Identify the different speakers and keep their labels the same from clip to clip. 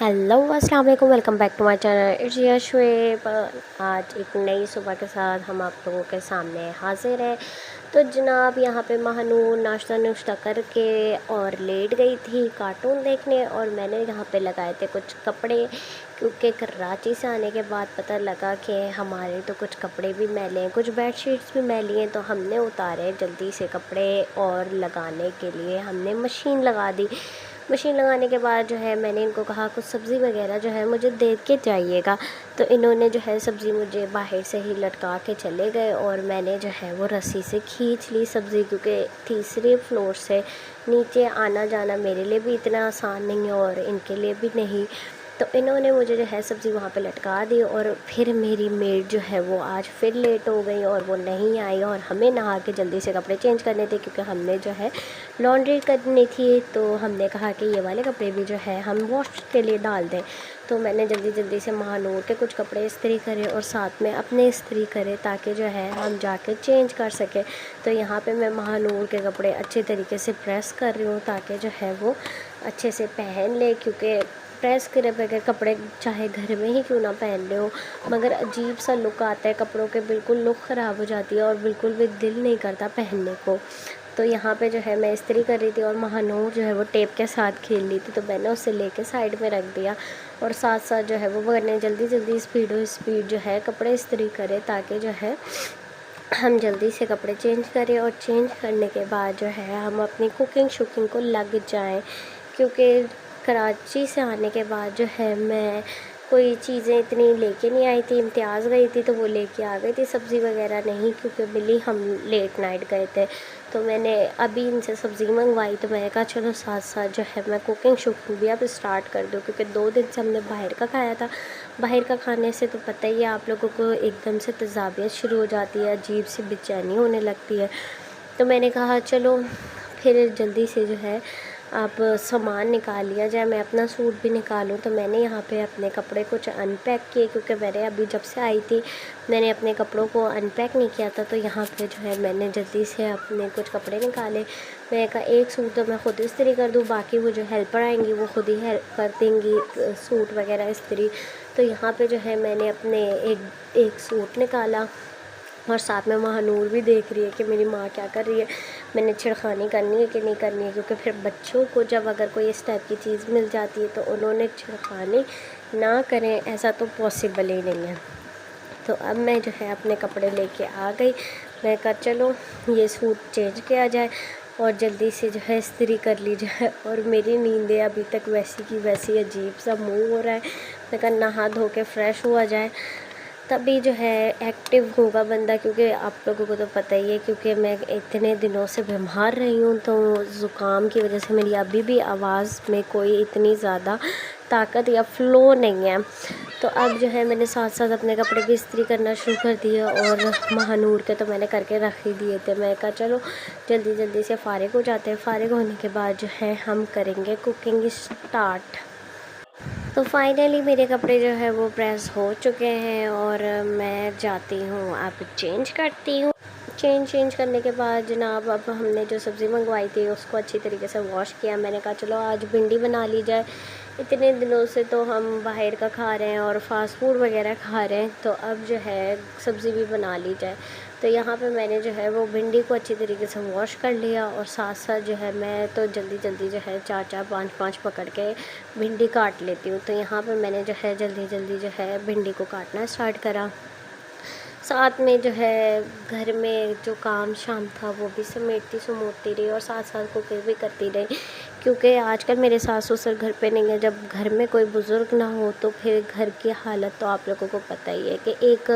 Speaker 1: Hello अस्सलाम वालेकुम, welcome back to my channel. It's Shoaib. आज एक नई सुबह के साथ हम आप लोगों के सामने हाजिर हैं। तो जनाब यहाँ पे महानूर नाश्ता नुश्ता करके और लेट गई थी कार्टून देखने, और मैंने यहाँ पे लगाए थे कुछ कपड़े, क्योंकि कराची से आने के बाद पता लगा कि हमारे तो कुछ कपड़े भी मैले हैं, कुछ बेडशीट्स भी मैली हैं। तो हमने उतारे जल्दी से कपड़े, और लगाने के लिए हमने मशीन लगा दी। मशीन लगाने के बाद जो है मैंने इनको कहा कुछ सब्ज़ी वगैरह जो है मुझे दे के जाइएगा। तो इन्होंने जो है सब्ज़ी मुझे बाहर से ही लटका के चले गए, और मैंने जो है वो रस्सी से खींच ली सब्ज़ी, क्योंकि तीसरे फ्लोर से नीचे आना जाना मेरे लिए भी इतना आसान नहीं है और इनके लिए भी नहीं। तो इन्होंने मुझे जो है सब्ज़ी वहाँ पे लटका दी, और फिर मेरी मेड जो है वो आज फिर लेट हो गई और वो नहीं आई, और हमें नहा के जल्दी से कपड़े चेंज करने थे, क्योंकि हमने जो है लॉन्ड्री करनी थी। तो हमने कहा कि ये वाले कपड़े भी जो है हम वॉश के लिए डाल दें। तो मैंने जल्दी जल्दी से महानूर के कुछ कपड़े इस्त्री करे और साथ में अपने इस्त्री करे, ताकि जो है हम जाके चेंज कर सकें। तो यहाँ पे मैं महानूर के कपड़े अच्छे तरीके से प्रेस कर रही हूँ, ताकि जो है वो अच्छे से पहन ले, क्योंकि प्रेस करे बगैर कपड़े चाहे घर में ही क्यों ना पहन ले हो, मगर अजीब सा लुक आता है कपड़ों के, बिल्कुल लुक ख़राब हो जाती है और बिल्कुल भी दिल नहीं करता पहनने को। तो यहाँ पे जो है मैं इस्त्री कर रही थी और महानूर जो है वो टेप के साथ खेल रही थी, तो मैंने उसे लेके साइड में रख दिया, और साथ साथ जो है वो मैंने जल्दी जल्दी स्पीड जो है कपड़े इस्त्री करे, ताकि जो है हम जल्दी से कपड़े चेंज करें, और चेंज करने के बाद जो है हम अपनी कुकिंग शुकिंग को लग जाएं। क्योंकि कराची से आने के बाद जो है मैं कोई चीज़ें इतनी लेके नहीं आई थी, इम्तियाज़ गई थी तो वो लेके आ गई थी, सब्ज़ी वगैरह नहीं, क्योंकि मिली हम लेट नाइट गए थे। तो मैंने अभी इनसे सब्ज़ी मंगवाई, तो मैंने कहा चलो साथ साथ जो है मैं कुकिंग शुकिंग भी अब स्टार्ट कर दूँ, क्योंकि 2 दिन से हमने बाहर का खाया था। बाहर का खाने से तो पता ही है आप लोगों को, एकदम से तेज़ाबियत शुरू हो जाती है, अजीब सी बेचैनी होने लगती है। तो मैंने कहा चलो फिर जल्दी से जो है अब सामान निकाल लिया जाए, मैं अपना सूट भी निकालूं। तो मैंने यहाँ पे अपने कपड़े कुछ अनपैक किए, क्योंकि मैंने अभी जब से आई थी मैंने अपने कपड़ों को अनपैक नहीं किया था। तो यहाँ पे जो है मैंने जल्दी से अपने कुछ कपड़े निकाले। मैं कहा एक सूट तो मैं ख़ुद इस्त्री कर दूँ, बाकी वो जो हेल्पर आएंगी वो ख़ुद ही हेल्प कर देंगी सूट वगैरह इस्त्री। तो यहाँ पे जो है मैंने अपने एक सूट निकाला, और साथ में महानूर भी देख रही है कि मेरी माँ क्या कर रही है, मैंने छिड़खानी करनी है कि नहीं करनी है, क्योंकि फिर बच्चों को जब अगर कोई इस टाइप की चीज़ मिल जाती है तो उन्होंने छिड़खानी ना करें, ऐसा तो पॉसिबल ही नहीं है। तो अब मैं जो है अपने कपड़े लेके आ गई। मैं कहा चलो ये सूट चेंज किया जाए और जल्दी से जो है इस्त्री कर ली जाए, और मेरी नींदें अभी तक वैसी की वैसी, अजीब सा मुँह हो रहा है। मैं कहा नहा धो के फ्रेश हुआ जाए, तभी जो है एक्टिव होगा बंदा, क्योंकि आप लोगों को तो पता ही है, क्योंकि मैं इतने दिनों से बीमार रही हूँ, तो ज़ुकाम की वजह से मेरी अभी भी आवाज़ में कोई इतनी ज़्यादा ताकत या फ़्लो नहीं है। तो अब जो है मैंने साथ साथ अपने कपड़े की इस्त्री करना शुरू कर दिया, और महानूर के तो मैंने करके रख ही दिए थे। मैं कहा चलो जल्दी जल्दी से फ़ारिग हो जाते हैं, फ़ारिग होने के बाद जो है हम करेंगे कुकिंग स्टार्ट। तो फाइनली मेरे कपड़े जो है वो प्रेस हो चुके हैं, और मैं जाती हूँ अब चेंज करती हूँ। चेंज करने के बाद जनाब अब हमने जो सब्ज़ी मंगवाई थी उसको अच्छी तरीके से वॉश किया। मैंने कहा चलो आज भिंडी बना ली जाए, इतने दिनों से तो हम बाहर का खा रहे हैं और फास्ट फूड वगैरह खा रहे हैं, तो अब जो है सब्ज़ी भी बना ली जाए। तो यहाँ पे मैंने जो है वो भिंडी को अच्छी तरीके से वॉश कर लिया, और साथ साथ जो है मैं तो जल्दी जल्दी जो है 4-4 5-5 पकड़ के भिंडी काट लेती हूँ। तो यहाँ पे मैंने जो है जल्दी जल्दी जो है भिंडी को काटना स्टार्ट करा। साथ में जो है घर में जो काम शाम था वो भी समेटती सुमोती रही, और साथ साथ कुकिंग भी करती रही, क्योंकि आजकल मेरे सास ससुर घर पे नहीं है। जब घर में कोई बुज़ुर्ग ना हो तो फिर घर की हालत तो आप लोगों को पता ही है, कि एक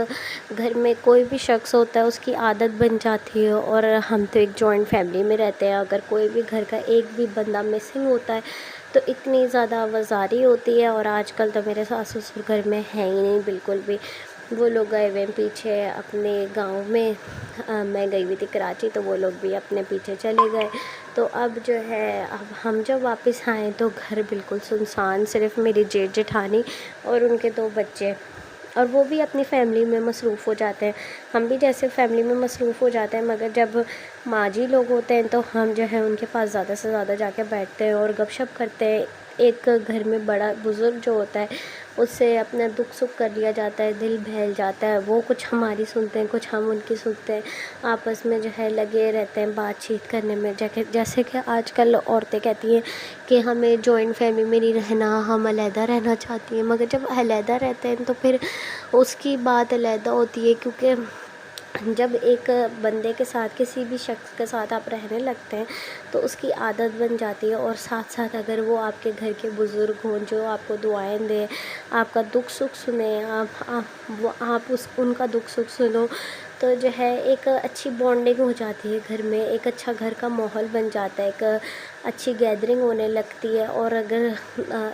Speaker 1: घर में कोई भी शख्स होता है उसकी आदत बन जाती है, और हम तो एक जॉइंट फैमिली में रहते हैं। अगर कोई भी घर का एक भी बंदा मिसिंग होता है तो इतनी ज़्यादा आवाज़ारी होती है, और आजकल तो मेरे सास ससुर घर में है ही नहीं बिल्कुल भी। वो लोग गए हुए पीछे अपने गांव में, मैं गई हुई थी कराची, तो वो लोग भी अपने पीछे चले गए। तो अब जो है अब हम जब वापस आए तो घर बिल्कुल सुनसान, सिर्फ मेरी जेठ जेठानी और उनके 2 बच्चे, और वो भी अपनी फैमिली में मसरूफ़ हो जाते हैं। हम भी जैसे फैमिली में मसरूफ़ हो जाते हैं, मगर जब माँ जी लोग होते हैं तो हम जो है उनके पास ज़्यादा से ज़्यादा जाके बैठते हैं और गपशप करते हैं। एक घर में बड़ा बुज़ुर्ग जो होता है उससे अपना दुख सुख कर लिया जाता है, दिल बहल जाता है। वो कुछ हमारी सुनते हैं, कुछ हम उनकी सुनते हैं, आपस में जो है लगे रहते हैं बातचीत करने में। जैसे कि आजकल औरतें कहती हैं कि हमें जॉइंट फैमिली में नहीं रहना, हम अलहदा रहना चाहती हैं। मगर जब अलहदा रहते हैं तो फिर उसकी बात अलहदा होती है, क्योंकि जब एक बंदे के साथ, किसी भी शख्स के साथ आप रहने लगते हैं तो उसकी आदत बन जाती है। और साथ साथ अगर वो आपके घर के बुज़ुर्ग हों जो आपको दुआएं दें, आपका दुख सुख सुने, आप उनका दुख सुख सुनो, तो जो है एक अच्छी बॉन्डिंग हो जाती है घर में, एक अच्छा घर का माहौल बन जाता है, एक अच्छी गैदरिंग होने लगती है। और अगर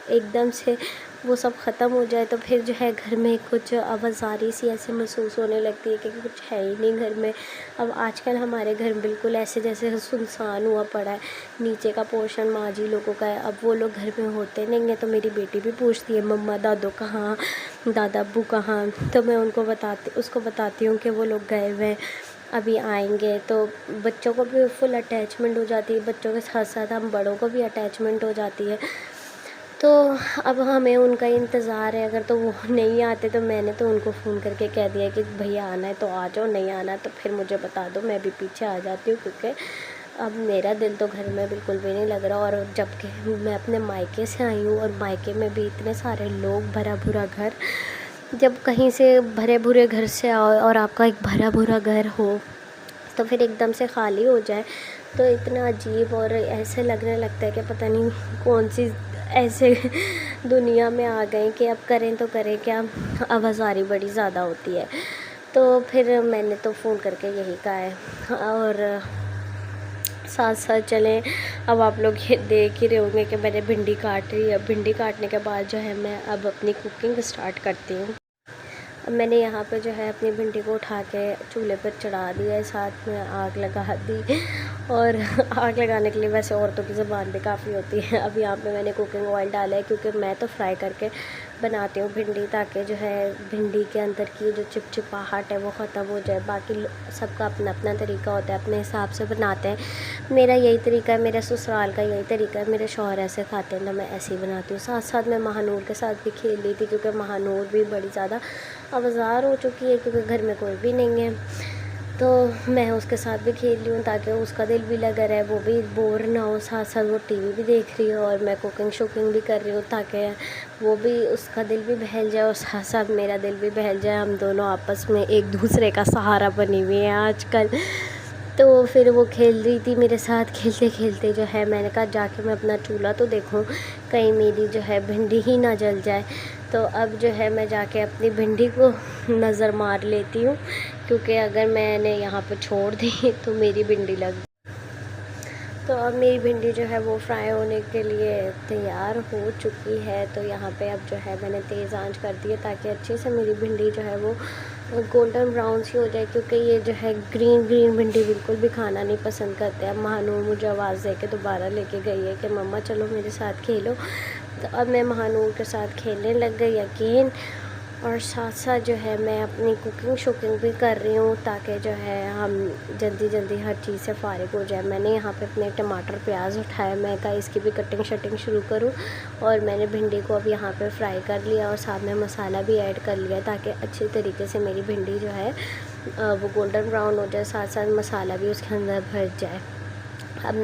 Speaker 1: एकदम से वो सब ख़त्म हो जाए तो फिर जो है घर में कुछ आवाज़ारी सी ऐसे महसूस होने लगती है कि कुछ है ही नहीं घर में। अब आजकल हमारे घर बिल्कुल ऐसे जैसे सुनसान हुआ पड़ा है, नीचे का पोर्शन माँ जी लोगों का है। अब वो लोग घर में होते नहीं हैं तो मेरी बेटी भी पूछती है मम्मा दादो कहाँ, दादा अब्बू कहाँ। तो मैं उसको बताती हूँ कि वो लोग गए हुए हैं, अभी आएंगे। तो बच्चों को भी फुल अटैचमेंट हो जाती है, बच्चों के साथ साथ हम बड़ों को भी अटैचमेंट हो जाती है। तो अब हमें उनका इंतज़ार है। अगर तो वो नहीं आते तो मैंने तो उनको फ़ोन करके कह दिया कि भैया आना है तो आ जाओ, नहीं आना तो फिर मुझे बता दो, मैं भी पीछे आ जाती हूँ। क्योंकि अब मेरा दिल तो घर में बिल्कुल भी नहीं लग रहा। और जबकि मैं अपने मायके से आई हूँ और मायके में भी इतने सारे लोग, भरा भूरा घर। जब कहीं से भरे भूरे घर से आओ और आपका एक भरा भूरा घर हो तो फिर एकदम से खाली हो जाए तो इतना अजीब और ऐसे लगने लगता है कि पता नहीं कौन सी ऐसे दुनिया में आ गए कि अब करें तो करें क्या, आवाज़ारी बड़ी ज़्यादा होती है। तो फिर मैंने तो फ़ोन करके यही कहा है। और साथ साथ चलें, अब आप लोग ये देख ही रहे होंगे कि मैंने भिंडी काट रही है। भिंडी काटने के बाद जो है मैं अब अपनी कुकिंग स्टार्ट करती हूँ। अब मैंने यहाँ पे जो है अपनी भिंडी को उठा के चूल्हे पर चढ़ा दिया है, साथ में आग लगा दी। और आग लगाने के लिए वैसे औरतों की ज़बान भी काफ़ी होती है। अब यहाँ पे मैंने कुकिंग ऑयल डाला है क्योंकि मैं तो फ्राई करके बनाती हूँ भिंडी, ताकि जो है भिंडी के अंदर की जो चिपचिपाहट है वो ख़त्म हो जाए। बाकी सबका अपना अपना तरीका होता है, अपने हिसाब से बनाते हैं। मेरा यही तरीका है, मेरे ससुराल का यही तरीका है, मेरे शौहर ऐसे खाते हैं तो मैं ऐसे ही बनाती हूँ। साथ साथ मैं महानूर के साथ भी खेल रही थी क्योंकि महानूर भी बड़ी ज़्यादा आवाज़ार हो चुकी है क्योंकि घर में कोई भी नहीं है। तो मैं उसके साथ भी खेल रही हूँ ताकि उसका दिल भी लगा रहे, वो भी बोर ना हो। साथ साथ वो टीवी भी देख रही है और मैं कुकिंग शुकिंग भी कर रही हूँ ताकि वो भी, उसका दिल भी बहल जाए और साथ साथ मेरा दिल भी बहल जाए। हम दोनों आपस में एक दूसरे का सहारा बनी हुई हैं आजकल। तो फिर वो खेल रही थी मेरे साथ, खेलते खेलते जो है मैंने कहा जाके मैं अपना चूल्हा तो देखूं, कहीं मेरी जो है भिंडी ही ना जल जाए। तो अब जो है मैं जाके अपनी भिंडी को नज़र मार लेती हूँ, क्योंकि अगर मैंने यहाँ पे छोड़ दी तो मेरी भिंडी लग। तो अब मेरी भिंडी जो है वो फ्राई होने के लिए तैयार हो चुकी है। तो यहाँ पे अब जो है मैंने तेज़ आंच कर दी है ताकि अच्छे से मेरी भिंडी जो है वो गोल्डन ब्राउन सी हो जाए, क्योंकि ये जो है ग्रीन ग्रीन भिंडी बिल्कुल भी खाना नहीं पसंद करते। अब महानूर मुझे आवाज़ दे के दोबारा लेके गई है कि मम्मा चलो मेरे साथ खेलो। तो अब मैं महानूर के साथ खेलने लग गई अगेन। और साथ साथ जो है मैं अपनी कुकिंग शुकिंग भी कर रही हूँ ताकि जो है हम जल्दी जल्दी हर चीज़ से फ़ारिग हो जाए। मैंने यहाँ पे अपने टमाटर प्याज उठाया, मैं कहा इसकी भी कटिंग शटिंग शुरू करूँ। और मैंने भिंडी को अब यहाँ पे फ्राई कर लिया और साथ में मसाला भी ऐड कर लिया ताकि अच्छी तरीके से मेरी भिंडी जो है वो गोल्डन ब्राउन हो जाए, साथ साथ मसाला भी उसके अंदर भर जाए। अब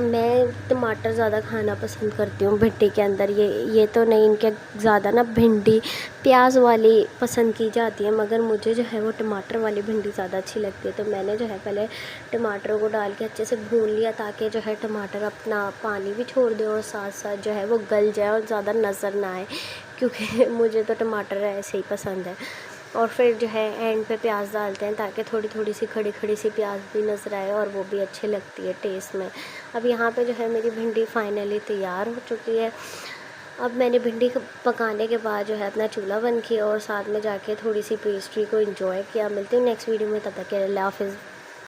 Speaker 1: मैं टमाटर ज़्यादा खाना पसंद करती हूँ भिंडी के अंदर। ये तो नहीं, इनके ज़्यादा ना भिंडी प्याज वाली पसंद की जाती है, मगर मुझे जो है वो टमाटर वाली भिंडी ज़्यादा अच्छी लगती है। तो मैंने जो है पहले टमाटरों को डाल के अच्छे से भून लिया ताकि जो है टमाटर अपना पानी भी छोड़ दे और साथ साथ जो है वो गल जाए और ज़्यादा नज़र ना आए, क्योंकि मुझे तो टमाटर ऐसे ही पसंद है। और फिर जो है एंड पे प्याज डालते हैं ताकि थोड़ी थोड़ी सी खड़ी खड़ी सी प्याज भी नज़र आए और वो भी अच्छी लगती है टेस्ट में। अब यहाँ पे जो है मेरी भिंडी फाइनली तैयार हो चुकी है। अब मैंने भिंडी पकाने के बाद जो है अपना चूल्हा बंद किया और साथ में जाके थोड़ी सी पेस्ट्री को एंजॉय किया। मिलती हूँ नेक्स्ट वीडियो में, तब तक के लिए अल्लाह हाफ़िज़।